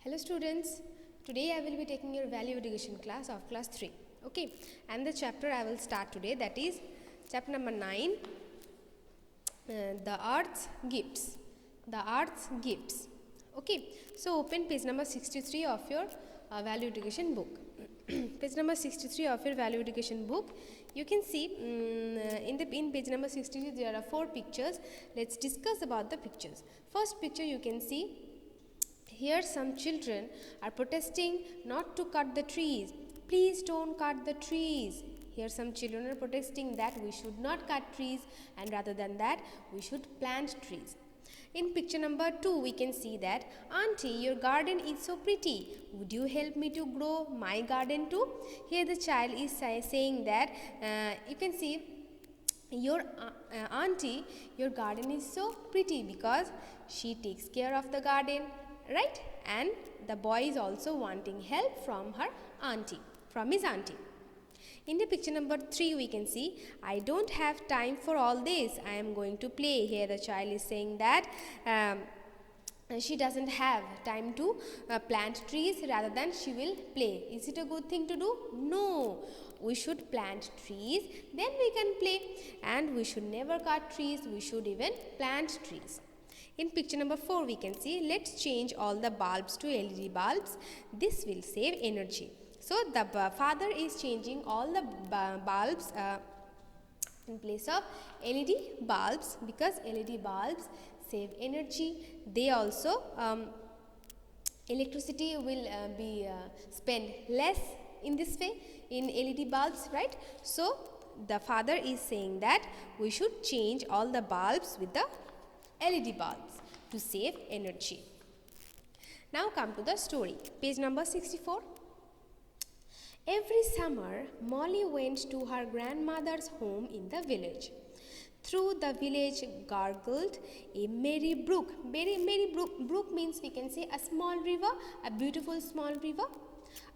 Hello students, today I will be taking your value education class of class 3. Okay, and the chapter I will start today, that is chapter number 9, the Earth's Gifts. The Earth's Gifts. Okay, so open page number 63 of your value education book. Page number 63 of your value education book. You can see in page number 63 there are 4 pictures. Let's discuss about the pictures. First picture you can see. Here some children are protesting not to cut the trees. Please don't cut the trees. Here some children are protesting that we should not cut trees, and rather than that we should plant trees. In picture number 2 we can see that, Auntie, your garden is so pretty. Would you help me to grow my garden too? Here the child is saying that you can see your auntie, your garden is so pretty because she takes care of the garden, right? And the boy is also wanting help from her auntie, from his auntie. In the picture number 3 we can see, I don't have time for all this, I am going to play. Here the child is saying that she doesn't have time to plant trees, rather than she will play. Is it a good thing to do? No. We should plant trees, then we can play, and we should never cut trees, we should even plant trees. In picture number 4 we can see, let's change all the bulbs to LED bulbs. This will save energy. So the father is changing all the bulbs in place of LED bulbs, because LED bulbs save energy. They also electricity will be spent less in this way in LED bulbs, right? So the father is saying that we should change all the bulbs with the LED bulbs to save energy. Now come to the story, page number 64. Every summer, Molly went to her grandmother's home in the village. Through the village gargled a merry brook. Merry brook means we can say a small river, a beautiful small river.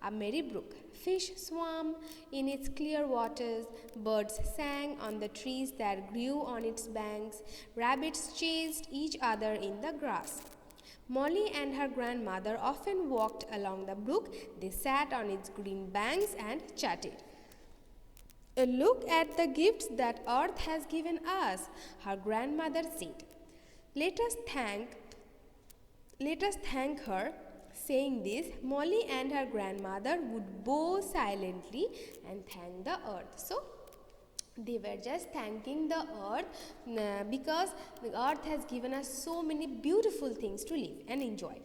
A merry brook. Fish swam in its clear waters, birds sang on the trees that grew on its banks, rabbits chased each other in the grass. Molly and her grandmother often walked along the brook. They sat on its green banks and chatted. Look at the gifts that earth has given us, her grandmother said. Let us thank her. Saying this, Molly and her grandmother would bow silently and thank the earth. So they were just thanking the earth because the earth has given us so many beautiful things to live and enjoy.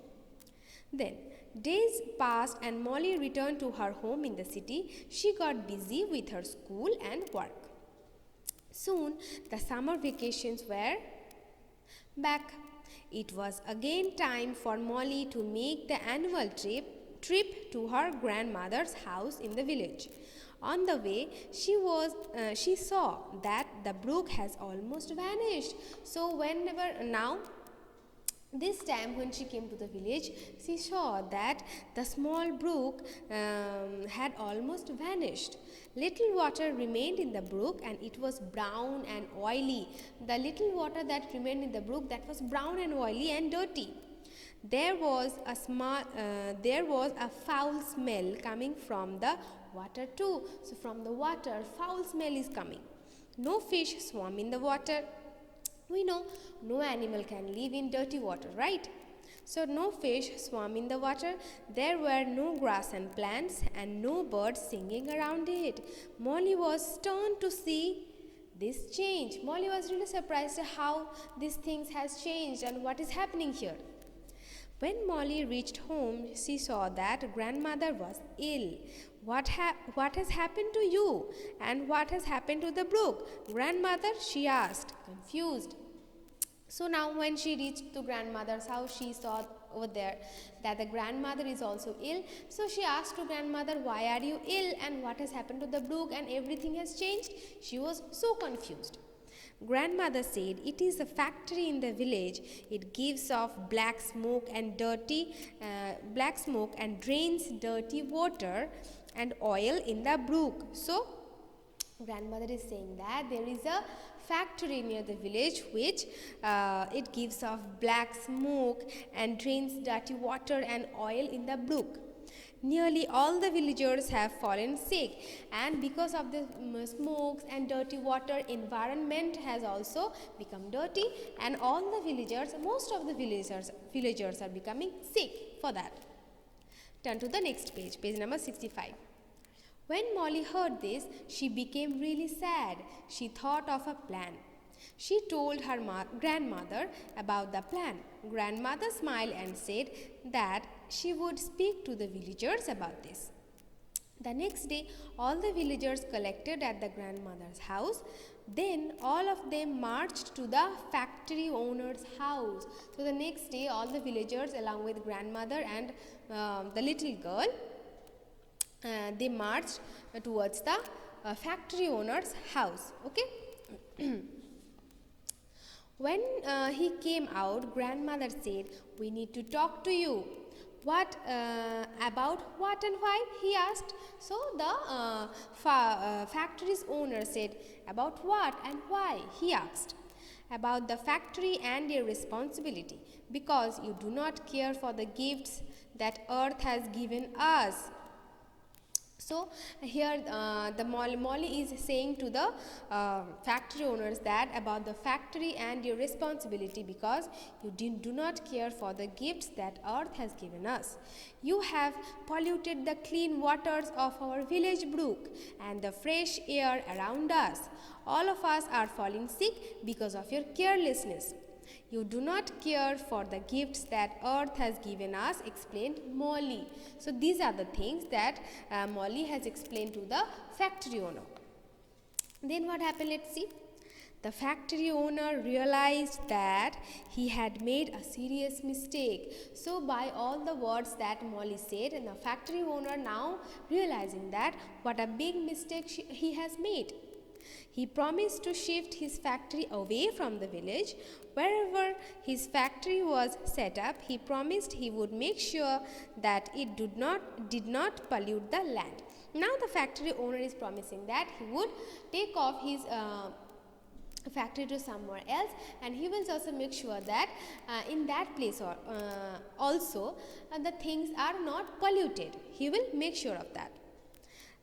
Then days passed and Molly returned to her home in the city. She got busy with her school and work. Soon the summer vacations were back. It was again time for Molly to make the annual trip to her grandmother's house in the village. On the way, she saw that the brook has almost vanished. So this time when she came to the village, she saw that the small brook had almost vanished. Little water remained in the brook and it was brown and oily. The little water that remained in the brook, that was brown and oily and dirty. There was a foul smell coming from the water too. So from the water, foul smell is coming. No fish swam in the water. We know no animal can live in dirty water, right? So no fish swam in the water. There were no grass and plants and no birds singing around it. Molly was stunned to see this change. Molly was really surprised how these things has changed and what is happening here. When Molly reached home, she saw that grandmother was ill. What has happened to you? And what has happened to the brook? Grandmother, she asked, confused. So now when she reached to grandmother's house, she saw over there that the grandmother is also ill. So she asked to grandmother, why are you ill and what has happened to the brook and everything has changed? She was so confused. Grandmother said, it is a factory in the village. It gives off black smoke and drains dirty water and oil in the brook. So grandmother is saying that there is a factory near the village which it gives off black smoke and drains dirty water and oil in the brook. Nearly all the villagers have fallen sick, and because of the smokes and dirty water, environment has also become dirty, and all the villagers, most of the villagers are becoming sick for that. Turn to the next page, page number 65. When Molly heard this, she became really sad. She thought of a plan. She told her grandmother about the plan. Grandmother smiled and said that she would speak to the villagers about this. The next day, all the villagers collected at the grandmother's house. Then all of them marched to the factory owner's house. So the next day, all the villagers along with grandmother and the little girl, they marched towards the factory owner's house. Okay. When he came out, grandmother said, "We need to talk to you." What about what and why? He asked. So the factory's owner said, "About what and why?" he asked. "About the factory and your responsibility, because you do not care for the gifts that earth has given us." So here the Molly is saying to the factory owners that about the factory and your responsibility, because you do not care for the gifts that earth has given us. You have polluted the clean waters of our village brook and the fresh air around us. All of us are falling sick because of your carelessness. You do not care for the gifts that earth has given us, explained Molly. So these are the things that Molly has explained to the factory owner. Then what happened? Let's see. The factory owner realized that he had made a serious mistake. So by all the words that Molly said, and the factory owner now realizing that what a big mistake he has made. He promised to shift his factory away from the village. Wherever his factory was set up, he promised he would make sure that it did not pollute the land. Now the factory owner is promising that he would take off his factory to somewhere else, and he will also make sure that in that place also the things are not polluted. He will make sure of that.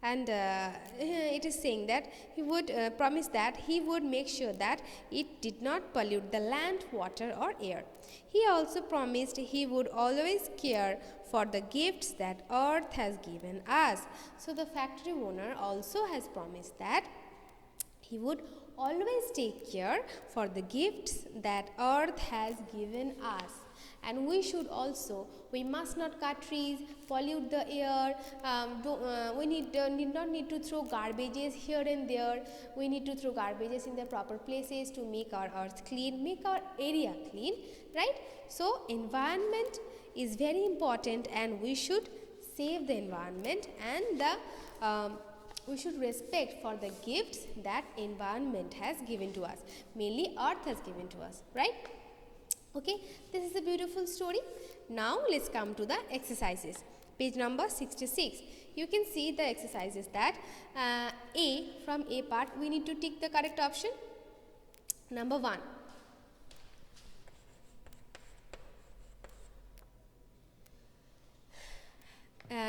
And it is saying that he would promise that he would make sure that it did not pollute the land, water or air. He also promised he would always care for the gifts that earth has given us. So the factory owner also has promised that he would always take care for the gifts that earth has given us. And we should also, we must not cut trees, pollute the air, we need not need to throw garbages here and there. We need to throw garbages in the proper places to make our earth clean, make our area clean, right? So environment is very important, and we should save the environment, and we should respect for the gifts that environment has given to us, mainly earth has given to us, right? Okay, this is a beautiful story. Now let's come to the exercises. Page number 66. You can see the exercises that A, from A part, we need to tick the correct option. Number 1.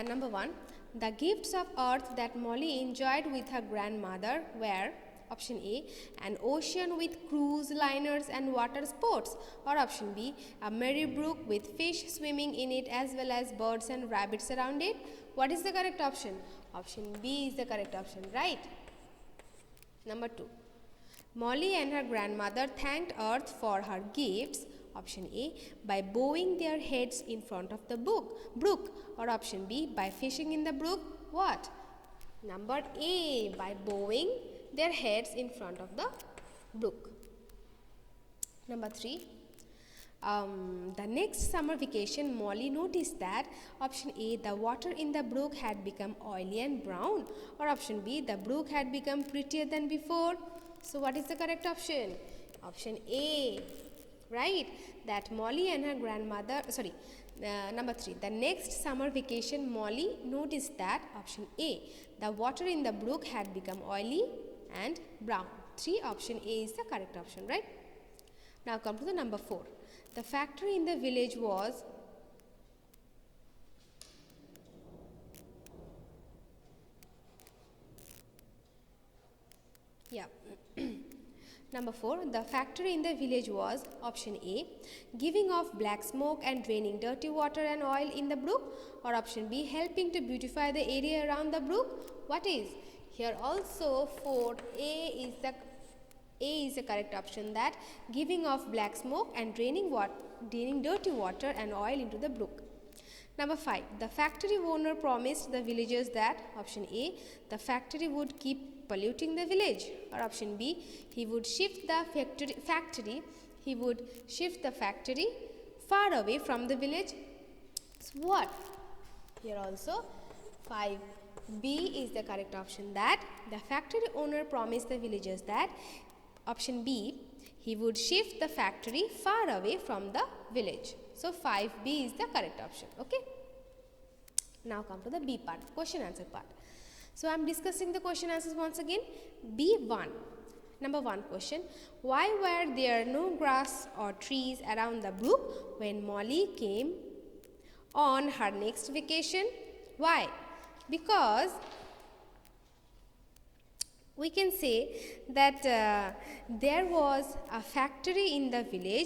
Number 1. The gifts of earth that Molly enjoyed with her grandmother were option A, an ocean with cruise liners and water sports, or option B, a merry brook with fish swimming in it as well as birds and rabbits around it. What is the correct option? Option B is the correct option, right? Number 2. Molly and her grandmother thanked earth for her gifts, option A, by bowing their heads in front of the brook, or option B, by fishing in the brook. What? Number A, by bowing their heads in front of the brook. Number 3. The next summer vacation, Molly noticed that option A, the water in the brook had become oily and brown, or option B, the brook had become prettier than before. So what is the correct option? Option A, right? That Molly and her grandmother, number 3. The next summer vacation, Molly noticed that option A, the water in the brook had become oily and brown. 3, option A is the correct option, right? Now come to the number 4. The factory in the village was Number 4, the factory in the village was option A, giving off black smoke and draining dirty water and oil in the brook, or option B, helping to beautify the area around the brook. What is? Here also 4A is the correct option, that giving off black smoke and draining dirty water and oil into the brook. Number 5, the factory owner promised the villagers that option A, the factory would keep polluting the village, or option B, he would shift the factory far away from the village. So what? Here also 5B is the correct option, that the factory owner promised the villagers that option B, he would shift the factory far away from the village. So 5B is the correct option. Okay. Now come to the B part, question answer part. So I am discussing the question answers once again. B1. Number 1 question. Why were there no grass or trees around the brook when Molly came on her next vacation? Why? Because we can say that there was a factory in the village.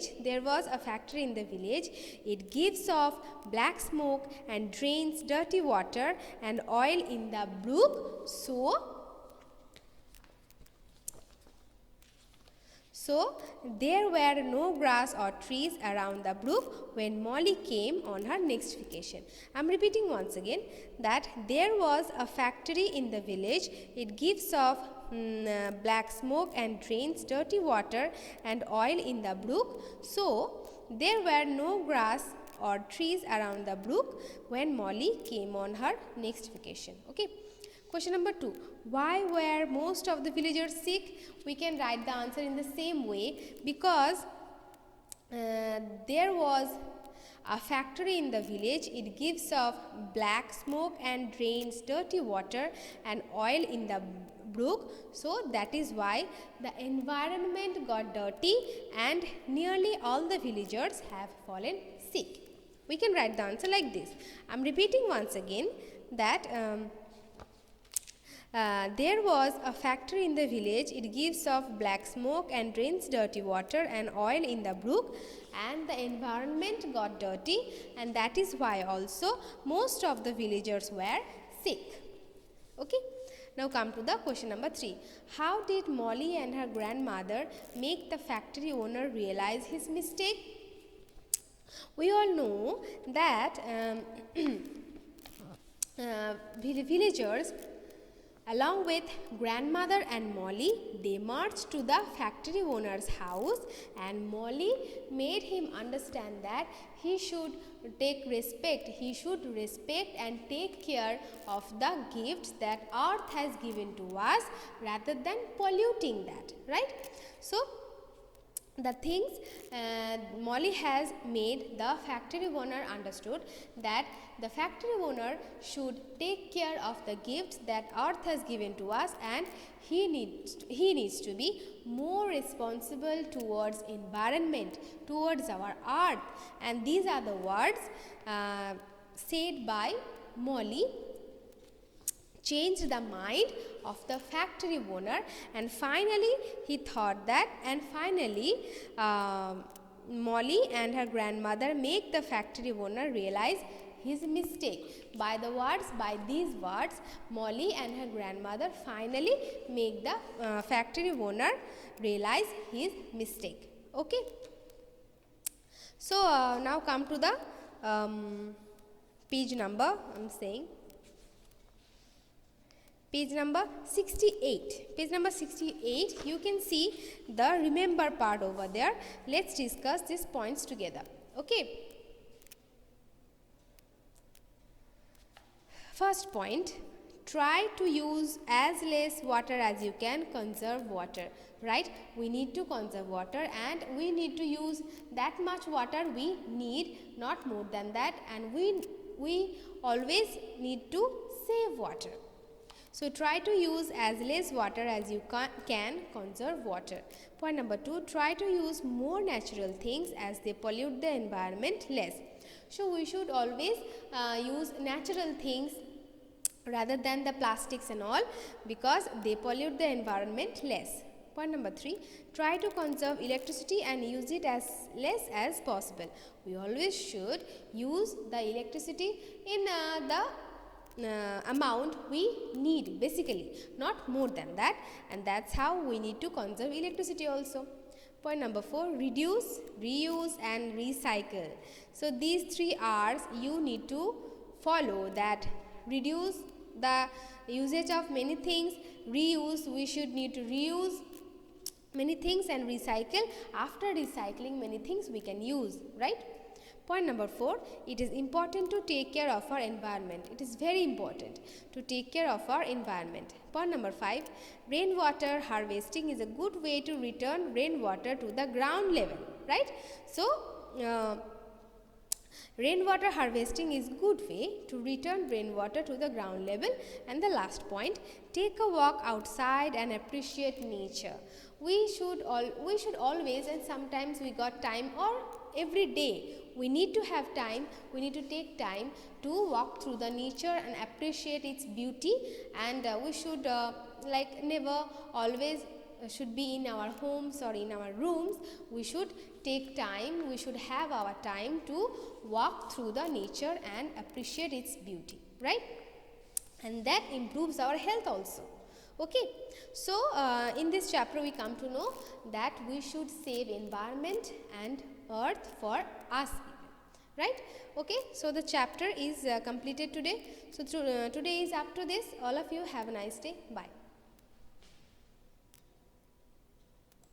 It gives off black smoke and drains dirty water and oil in the brook. So there were no grass or trees around the brook when Molly came on her next vacation. I am repeating once again, that there was a factory in the village. It gives off black smoke and drains dirty water and oil in the brook. So there were no grass or trees around the brook when Molly came on her next vacation. Okay. Question number 2. Why were most of the villagers sick? We can write the answer in the same way, because there was a factory in the village. It gives off black smoke and drains dirty water and oil in the brook. So that is why the environment got dirty and nearly all the villagers have fallen sick. We can write the answer like this. I am repeating once again, that there was a factory in the village. It gives off black smoke and drains dirty water and oil in the brook, and the environment got dirty, and that is why also most of the villagers were sick. Okay. Now come to the question number 3. How did Molly and her grandmother make the factory owner realize his mistake? We all know that villagers, along with grandmother and Molly, they marched to the factory owner's house, and Molly made him understand that he should respect and take care of the gifts that earth has given to us rather than polluting that, right? So the things Molly has made the factory owner understood, that the factory owner should take care of the gifts that earth has given to us, and he needs to be more responsible towards environment, towards our earth. And these are the words said by Molly, changed the mind of the factory owner, and finally he thought that, and finally Molly and her grandmother make the factory owner realize his mistake. By these words, Molly and her grandmother finally make the factory owner realize his mistake. Okay. So now come to the page number, page number 68. Page number 68, you can see the remember part over there. Let's discuss these points together. Okay. First point, try to use as less water as you can, conserve water, right? We need to conserve water, and we need to use that much water we need, not more than that, and we always need to save water. So try to use as less water as you can conserve water. Point number 2, try to use more natural things as they pollute the environment less. So we should always use natural things rather than the plastics and all, because they pollute the environment less. Point number 3, try to conserve electricity and use it as less as possible. We always should use the electricity in the amount we need, basically, not more than that, and that's how we need to conserve electricity also. Point number 4, reduce, reuse and recycle. So these 3 R's you need to follow, that reduce the usage of many things, reuse, we should need to reuse many things, and recycle, after recycling many things we can use, right? Point number 4, it is important to take care of our environment. It is very important to take care of our environment. Point number 5, rainwater harvesting is a good way to return rainwater to the ground level, right? So rainwater harvesting is good way to return rainwater to the ground level. And the last point, take a walk outside and appreciate nature. We should always, and sometimes we got time, or every day we need to have time, we need to take time to walk through the nature and appreciate its beauty. And we should like never always should be in our homes or in our rooms. We should take time, we should have our time to walk through the nature and appreciate its beauty, right? And that improves our health also. Okay, so in this chapter we come to know that we should save environment and earth for us, right? Okay, so the chapter is completed today. So today is up to this. All of you have a nice day. Bye.